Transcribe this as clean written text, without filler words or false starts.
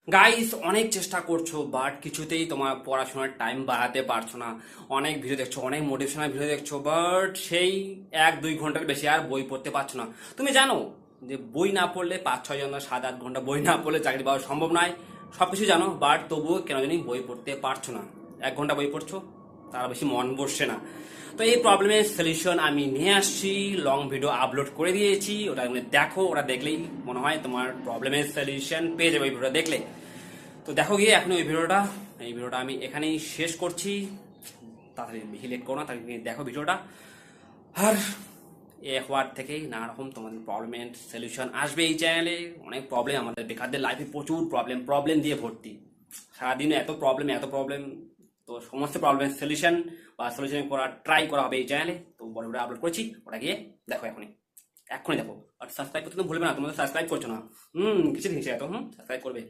Guys, অনেক চেষ্টা করছো বাট কিছুতেই তোমার পড়াশোনার টাইম বাড়াতে পারছো না। অনেক ভিডিও দেখছো, অনেক মোটিভেশনাল ভিডিও দেখছো, বাট সেই 1-2 ঘন্টার বেশি আর বই পড়তে পারছো না। তুমি জানো যে বই না পড়লে 5-6 ঘন্টা 7-8 ঘন্টা বই না পড়লে চাকরি পাওয়া সম্ভব নয়। সবকিছু জানো, বাট তবুও কেন জানি বই পড়তে পারছো না। 1 ঘন্টা বই পড়ছো, তার বেশি মন বসছে না। তো এই প্রবলেমের সলিউশন আমি নিয়ে আসছি, লং ভিডিও আপলোড করে দিয়েছি, ওটা তুমি দেখো। ওটা দেখলেই মনে হয় তোমার প্রবলেমের সলিউশন পেয়ে যাবে ওই ভিডিওটা দেখলে। তো দেখো গিয়ে এখন এই ভিডিওটা আমি এখানেই শেষ করছি। তাড়াতাড়ি বেশি লেট করো না, তাড়াতাড়ি দেখো ভিডিওটা। আর এ হওয়ার থেকেই নানা রকম তোমাদের প্রবলেমের সলিউশন আসবে এই চ্যানেলে। অনেক প্রবলেম আমাদের বেকারদের লাইফে, প্রচুর প্রবলেম প্রবলেম দিয়ে ভর্তি। সারাদিনে এত প্রবলেম। তো সমস্ত প্রবলেমের সলিউশন বা সলিউশন করার ট্রাই করা হবে এই চ্যানেলে। তো বড় বড় আপলোড করেছি, ওটা গিয়ে দেখো এখনই, এক্ষুনি দেখো। আর সাবস্ক্রাইব করতে তো ভুলবে না, তোমরা সাবস্ক্রাইব করছো না। কিছু দিন এত সাবস্ক্রাইব করবে।